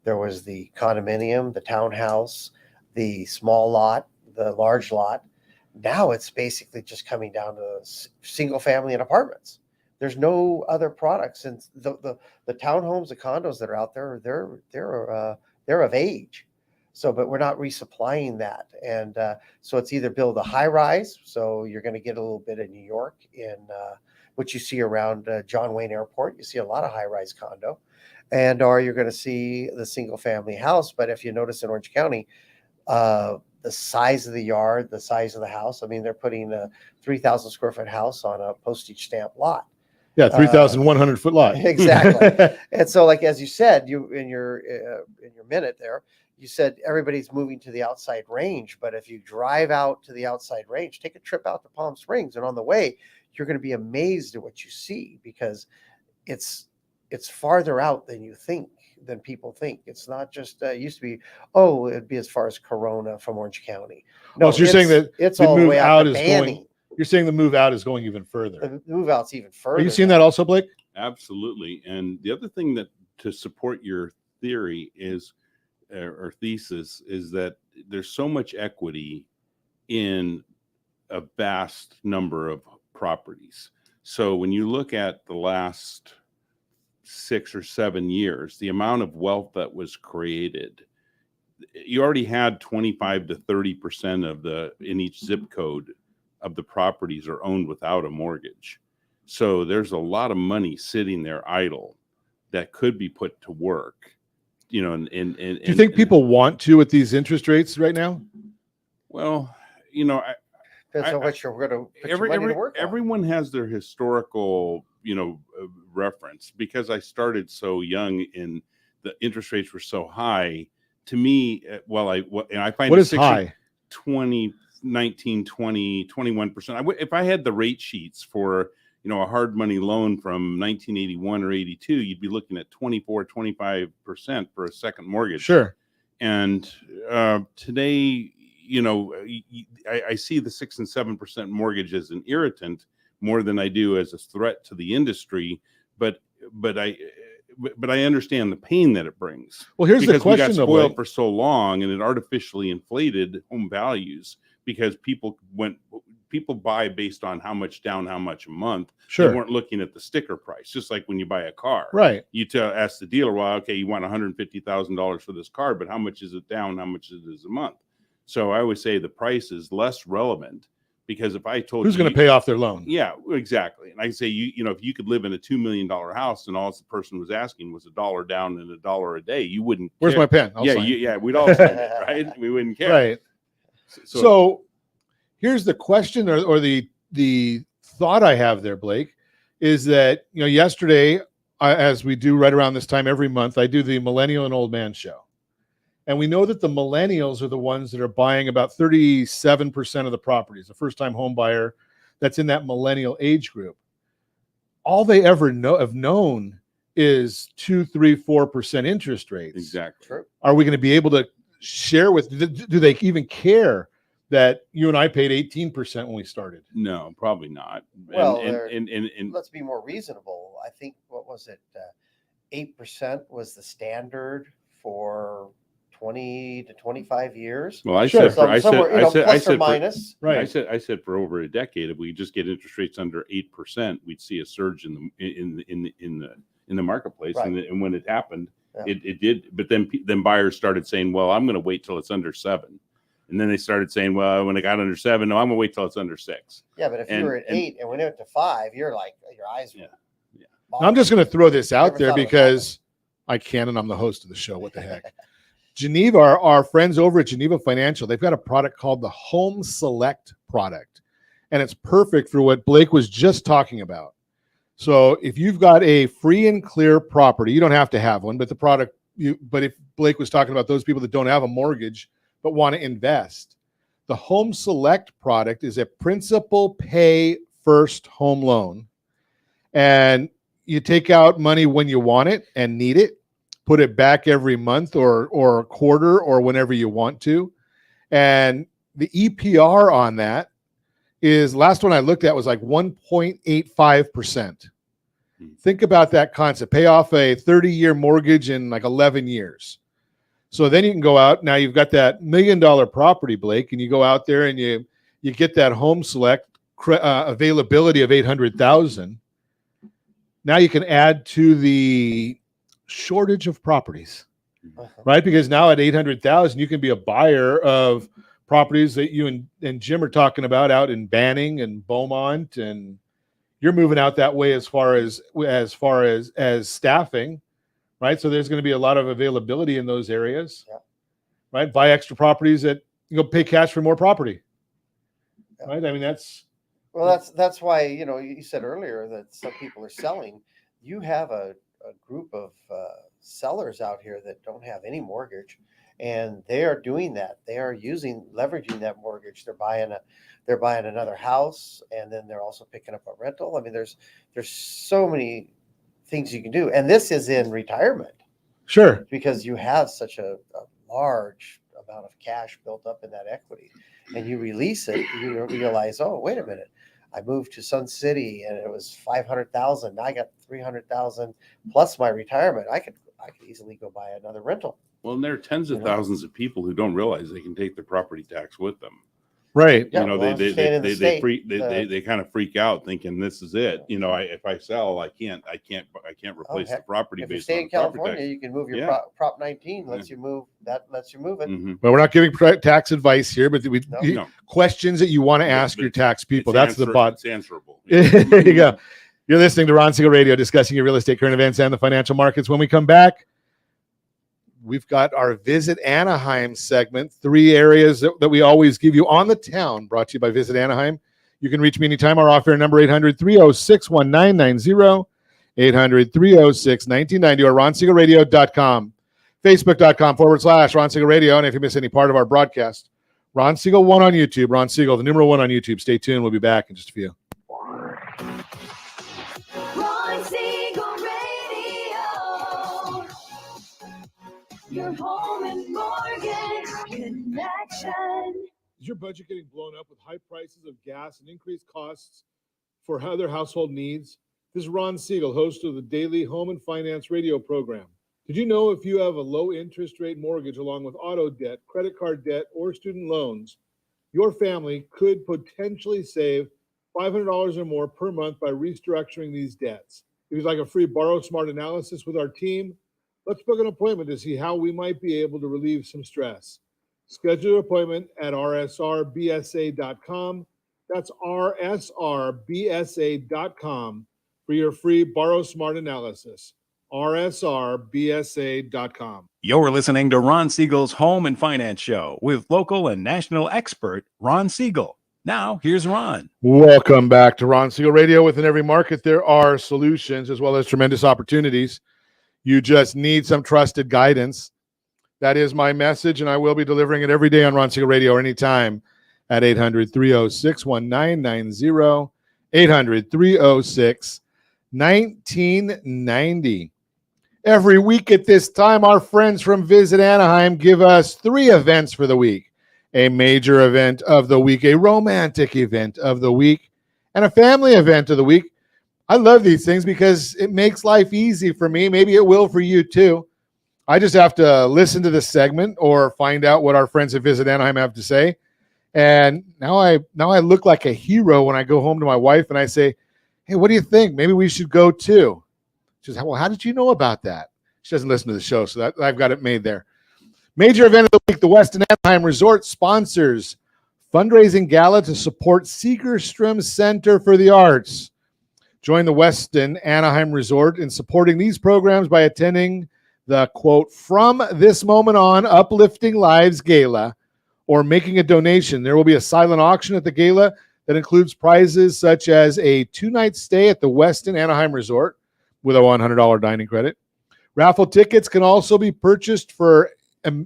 there was the condominium, the townhouse, the small lot, the large lot. Now it's basically just coming down to single family and apartments. There's no other products, and the townhomes, the condos that are out there, they're of age. So, but we're not resupplying that, and so it's either build a high rise. So you're going to get a little bit in New York, in what you see around John Wayne Airport. You see a lot of high rise condo, or you're going to see the single family house. But if you notice in Orange County, the size of the yard, the size of the house. I mean, they're putting a 3,000 square foot house on a postage stamp lot. Yeah, 3,100 foot lot. Exactly. And so, like as you said, you in your minute there, you said everybody's moving to the outside range. But if you drive out to the outside range, take a trip out to Palm Springs, and on the way, you're going to be amazed at what you see, because it's farther out than people think. It's not just it used to be, it'd be as far as Corona from Orange County. No, so you're saying that it's the all the move way out out to is Banning. going. You're saying the move out is going even further. The move out's even further. Are you seeing that also, Blake? Absolutely. And the other thing that to support your theory is, or thesis, is that there's so much equity in a vast number of properties. So when you look at the last 6 or 7 years, the amount of wealth that was created, you already had 25 to 30% of in each zip code of the properties are owned without a mortgage. So there's a lot of money sitting there idle that could be put to work, you know, Do you think people want to with these interest rates right now? Well, you know, Depends on what you're going to put your money to work on. everyone has their historical, you know, reference. Because I started so young and the interest rates were so high, to me, and I find What is high? 20, 19, 20, 21%. If I had the rate sheets for, you know, a hard money loan from 1981 or 82, you'd be looking at 24, 25% for a second mortgage. Sure. And today, you know, I see the 6 and 7% mortgage as an irritant more than I do as a threat to the industry. But I understand the pain that it brings. Well, here's the because question, we got though, spoiled Blake. for so long, and it artificially inflated home values because people buy based on how much down, how much a month. Sure. They weren't looking at the sticker price, just like when you buy a car. Right. You ask the dealer, well, okay, you want $150,000 for this car, but how much is it down? How much is it a month? So I always say the price is less relevant, because if I told Who's going to pay off their loan? Yeah, exactly. And I say, you know, if you could live in a $2 million house and all the person was asking was $1 down and $1 a day, you wouldn't. Where's care. my pen? I'll sign. Yeah, we'd all sign it, right? We wouldn't care. Right. So here's the question, or the thought I have there, Blake, is that, you know, yesterday, as we do right around this time every month, I do the Millennial and Old Man Show. And we know that the millennials are the ones that are buying about 37% of the properties, the first-time home buyer that's in that millennial age group. All they ever have known is 2, 3, 4% interest rates. Exactly. True. Are we going to be able to share with, do they even care that you and I paid 18% when we started? No, probably not. Well, and let's be more reasonable. I think, what was it? 8% was the standard for 20 to 25 years. well, I Sure. said, I Plus or said, minus. Right. I said for over a decade, if we just get interest rates under 8%, we'd see a surge in the marketplace. Right. And when it happened, Yeah. it did. But then buyers started saying, well, I'm going to wait till it's under 7. And then they started saying, well, when it got under 7, no, I'm going to wait till it's under 6. Yeah, but if And- you were at and- 8 and went up to 5, you're like, your eyes were. Yeah. I'm just going to throw this out Never there thought of it because I can, and I'm the host of the show. What the heck? Geneva, our friends over at Geneva Financial, they've got a product called the Home Select product. And it's perfect for what Blake was just talking about. So if you've got a free and clear property, you don't have to have one, but but if Blake was talking about those people that don't have a mortgage but want to invest, the Home Select product is a principal pay first home loan. And you take out money when you want it and need it, put it back every month or quarter or whenever you want to. And the EPR on that is, last one I looked at was like 1.85%. Think about that concept. Pay off a 30-year mortgage in like 11 years. So then you can go out. Now you've got that $1 million property, Blake, and you go out there and you get that Home Select availability of 800,000. Now you can add to the shortage of properties, right? Because now at 800,000, you can be a buyer of properties that you and Jim are talking about out in Banning and Beaumont, and you're moving out that way as far as staffing, right? So there's going to be a lot of availability in those areas, right? Buy extra properties that you go pay cash for more property, right? I mean, that's why, you know, you said earlier that some people are selling. You have a group of sellers out here that don't have any mortgage, and they are doing that. They are leveraging that mortgage. They're buying another house, and then they're also picking up a rental. I mean, there's so many things you can do, and this is in retirement. Sure. Because you have such a large amount of cash built up in that equity, and you release it, you realize, oh, wait a minute, I moved to Sun City and it was 500,000. Now I got 300,000 plus my retirement. I could easily go buy another rental. Well, and there are tens of thousands of people who don't realize they can take their property tax with them. Right. Yeah, You know, well, staying in the state, they kind of freak out thinking this is it. You know, if I sell, I can't replace the heck, property if you based stay on in the property California, tax. you can move your Yeah. Prop 19 lets you move it. Mhm. Well, we're not giving tax advice here, but No. No. questions that you want to But- ask but your tax people. It's That's the bot. It's answerable. There you go. You're listening to Ron Siegel Radio, discussing your real estate, current events, and the financial markets. When we come back, we've got our Visit Anaheim segment, 3 areas that we always give you on the town, brought to you by Visit Anaheim. You can reach me anytime. Our off-air number, 800-306-1990, 800-306-1990, or ronsiegelradio.com, facebook.com/Ron Siegel Radio. And if you miss any part of our broadcast, Ron Siegel 1 on YouTube, Ron Siegel, the numeral 1 on YouTube. Stay tuned. We'll be back in just a few. Ron Siegel Radio. Your home and mortgage connection. Is your budget getting blown up with high prices of gas and increased costs for other household needs? This is Ron Siegel, host of the daily home and finance radio program. Did you know if you have a low interest rate mortgage along with auto debt, credit card debt, or student loans, your family could potentially save $500 or more per month by restructuring these debts? If you'd like a free Borrow Smart analysis with our team, let's book an appointment to see how we might be able to relieve some stress. Schedule your appointment at rsrbsa.com. That's rsrbsa.com for your free Borrow Smart analysis. rsrbsa.com. You're listening to Ron Siegel's Home and Finance Show with local and national expert Ron Siegel. Now, here's Ron. Welcome back to Ron Siegel Radio. Within every market, there are solutions as well as tremendous opportunities. You just need some trusted guidance. That is my message, and I will be delivering it every day on Ron Siegel Radio or anytime at 800-306-1990, 800-306-1990. Every week at this time, our friends from Visit Anaheim give us 3 events for the week. A major event of the week, a romantic event of the week, and a family event of the week. I love these things because it makes life easy for me. Maybe it will for you too. I just have to listen to this segment or find out what our friends at Visit Anaheim have to say. And now I look like a hero when I go home to my wife and I say, hey, what do you think? Maybe we should go too. She says, well, how did you know about that? She doesn't listen to the show, so I've got it made there. Major event of the week, the Westin Anaheim Resort sponsors fundraising gala to support Segerstrom Center for the Arts. Join the Westin Anaheim Resort in supporting these programs by attending the, quote, From This Moment On Uplifting Lives Gala or making a donation. There will be a silent auction at the gala that includes prizes such as a 2-night stay at the Westin Anaheim Resort with a $100 dining credit. Raffle tickets can also be purchased for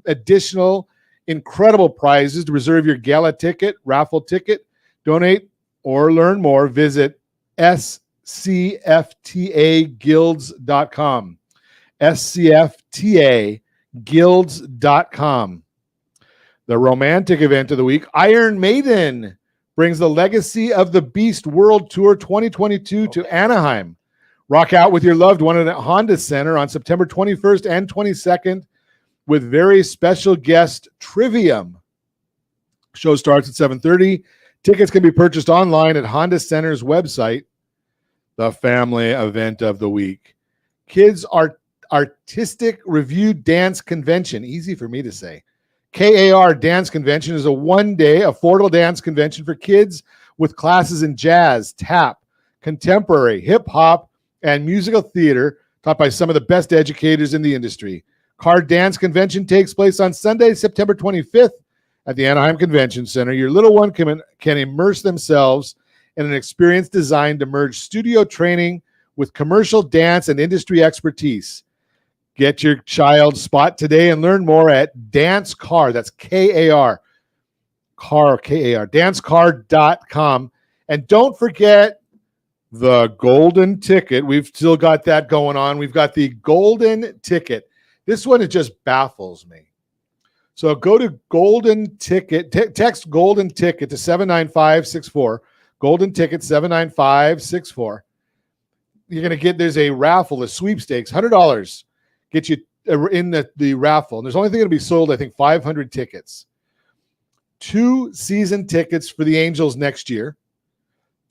additional incredible prizes. To reserve your gala ticket, raffle ticket, donate, or learn more, visit scftaguilds.com. scftaguilds.com. The romantic event of the week, Iron Maiden brings the Legacy of the Beast World Tour 2022 to Anaheim. Rock out with your loved one at Honda Center on September 21st and 22nd with very special guest Trivium. Show starts at 7:30. Tickets can be purchased online at Honda Center's website. The family event of the week, Kids Artistic Review Dance Convention. Easy for me to say. KAR Dance Convention is a 1-day affordable dance convention for kids with classes in jazz, tap, contemporary, hip hop, and musical theater taught by some of the best educators in the industry. KAR Dance Convention takes place on Sunday, September 25th at the Anaheim Convention Center. Your little one can immerse themselves in an experience designed to merge studio training with commercial dance and industry expertise. Get your child's spot today and learn more at Dance KAR. That's KAR. KAR, KAR. DanceKAR.com. And don't forget the golden ticket. We've still got that going on. We've got the golden ticket. This one, it just baffles me. So go to golden ticket, text golden ticket to 79564. Golden ticket 79564. You're going to get, there's a raffle, a sweepstakes, $100. Get you in the raffle. And there's only going to be sold, I think, 500 tickets. 2 season tickets for the Angels next year,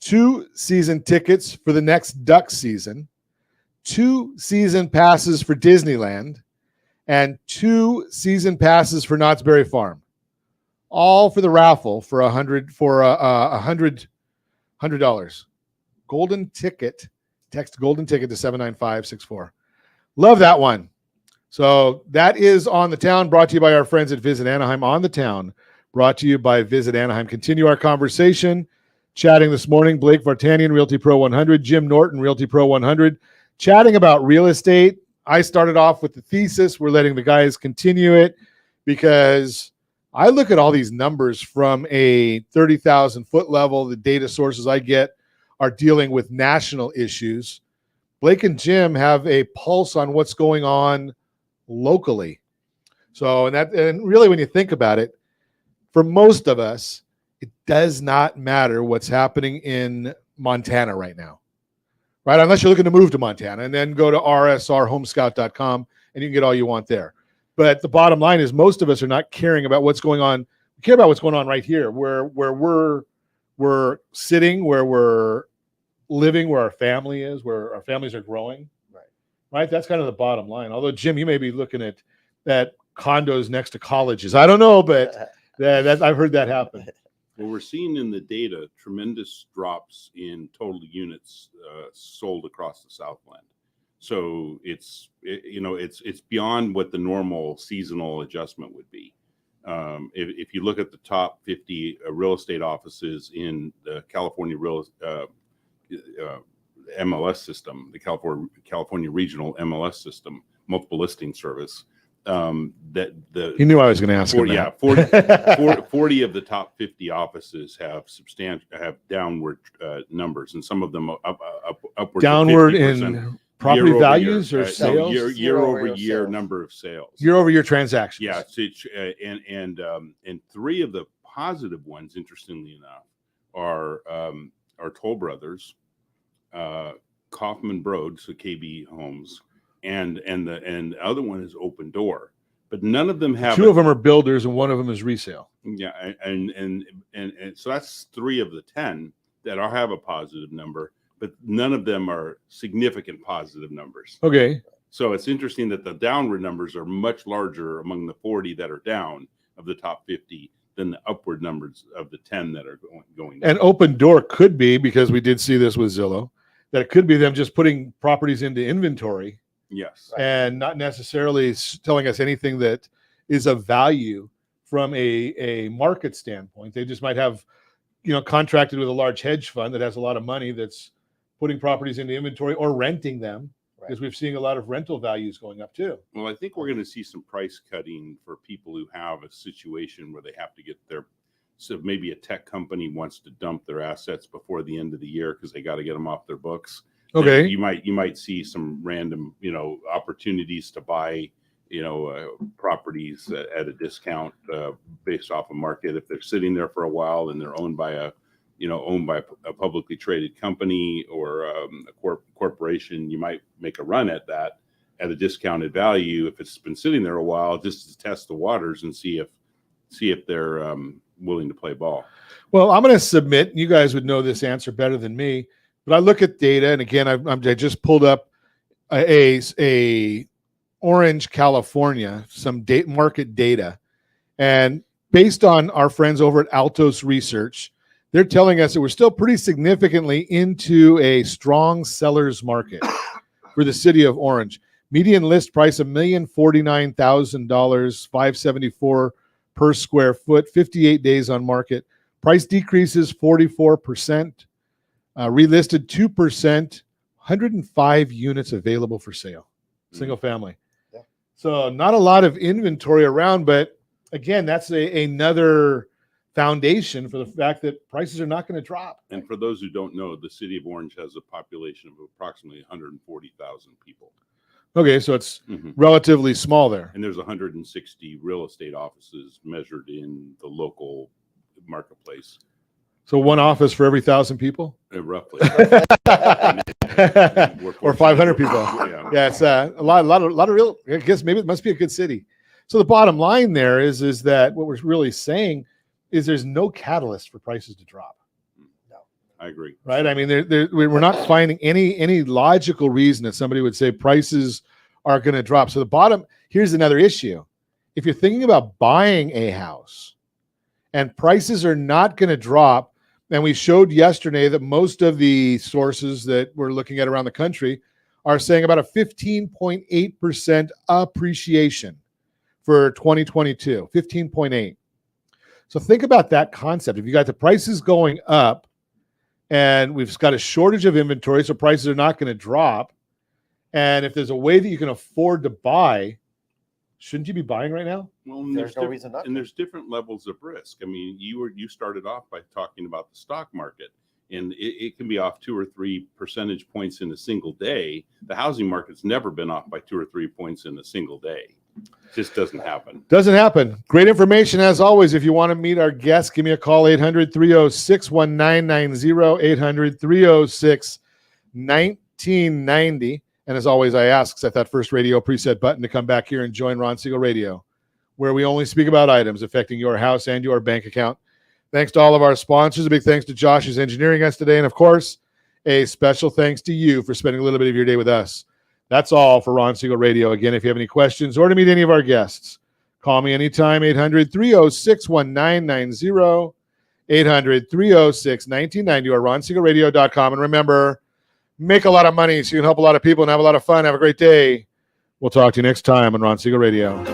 2 season tickets for the next Duck season, 2 season passes for Disneyland, and 2 season passes for Knott's Berry Farm, all for the raffle for $100. Golden ticket. Text golden ticket to 79564. Love that one. So that is On the Town, brought to you by our friends at Visit Anaheim. On the Town, brought to you by Visit Anaheim. Continue our conversation. Chatting this morning, Blake Vartanian, Realty Pro 100, Jim Norton, Realty Pro 100, chatting about real estate. I started off with the thesis. We're letting the guys continue it because I look at all these numbers from a 30,000 foot level. The data sources I get are dealing with national issues. Blake and Jim have a pulse on what's going on locally. So, and really when you think about it, for most of us, it does not matter what's happening in Montana right now, right? Unless you're looking to move to Montana and then go to rsrhomescout.com and you can get all you want there. But the bottom line is most of us are not caring about what's going on. We care about what's going on right here, where we're sitting, where we're living, where our family is, where our families are growing. Right? That's kind of the bottom line. Although, Jim, you may be looking at condos next to colleges. I don't know, but that I've heard that happen. Well, we're seeing in the data tremendous drops in total units sold across the Southland. So it's beyond what the normal seasonal adjustment would be. If you look at the top 50 real estate offices in the California MLS system, the California regional MLS system, multiple listing service, you knew I was going to ask him that. 40 of the top 50 offices have downward numbers, and some of them upward downward in property values or sales, year over year number of sales, year over year transactions. Yeah, and 3 of the positive ones, interestingly enough, are Toll Brothers, Kaufman Broad, so KB Homes, and the other one is Open Door, but none of them have. 2 of them are builders and 1 of them is resale. Yeah, and so that's 3 of the 10 that have a positive number, but none of them are significant positive numbers. Okay. So it's interesting that the downward numbers are much larger among the 40 that are down of the top 50 than the upward numbers of the 10 that are going down. And Open Door could be, because we did see this with Zillow, that it could be them just putting properties into inventory. Yes. And not necessarily telling us anything that is of value from a market standpoint. They just might have, contracted with a large hedge fund that has a lot of money that's putting properties into inventory or renting them, because we've seen a lot of rental values going up too. Well, I think we're going to see some price cutting for people who have a situation where they have to get so maybe a tech company wants to dump their assets before the end of the year because they got to get them off their books. Okay. You might see some random, opportunities to buy, properties at a discount based off of market. If they're sitting there for a while and they're owned by a publicly traded company or a corporation, you might make a run at that at a discounted value if it's been sitting there a while, just to test the waters and see if they're willing to play ball. Well, I'm going to submit, you guys would know this answer better than me, but I look at data, and again, I just pulled up a Orange, California, some market data, and based on our friends over at Altos Research, they're telling us that we're still pretty significantly into a strong seller's market for the city of Orange. Median list price $1,049,000, $574 per square foot, 58 days on market. Price decreases 44%, relisted 2%, 105 units available for sale, single family. Yeah. So not a lot of inventory around, but again, that's another foundation for the fact that prices are not going to drop. And for those who don't know, the city of Orange has a population of approximately 140,000 people. Okay, so it's relatively small there. And there's 160 real estate offices measured in the local marketplace. So 1 office for every 1,000 people? Roughly. Or 500 people. Yeah, it's a lot of real, I guess maybe it must be a good city. So the bottom line there is that what we're really saying is there's no catalyst for prices to drop. I agree. Right? I mean, we're not finding any logical reason that somebody would say prices are going to drop. So the bottom, here's another issue. If you're thinking about buying a house and prices are not going to drop, and we showed yesterday that most of the sources that we're looking at around the country are saying about a 15.8% appreciation for 2022, 15.8. So think about that concept. If you got the prices going up, and we've got a shortage of inventory, so prices are not going to drop. And if there's a way that you can afford to buy, shouldn't you be buying right now? Well, and There's no reason not and to. there's different levels of risk. I mean, you started off by talking about the stock market, and it can be off 2 or 3 percentage points in a single day. The housing market's never been off by 2 or 3 points in a single day. It just doesn't happen. Doesn't happen. Great information as always. If you want to meet our guests, give me a call, 800-306-1990, 800-306-1990. And as always, I ask, set that first radio preset button to come back here and join Ron Siegel Radio, where we only speak about items affecting your house and your bank account. Thanks to all of our sponsors. A big thanks to Josh who's engineering us today. And of course, a special thanks to you for spending a little bit of your day with us. That's all for Ron Siegel Radio. Again, if you have any questions or to meet any of our guests, call me anytime, 800-306-1990, 800-306-1990, or ronsiegelradio.com. And remember, make a lot of money so you can help a lot of people and have a lot of fun. Have a great day. We'll talk to you next time on Ron Siegel Radio.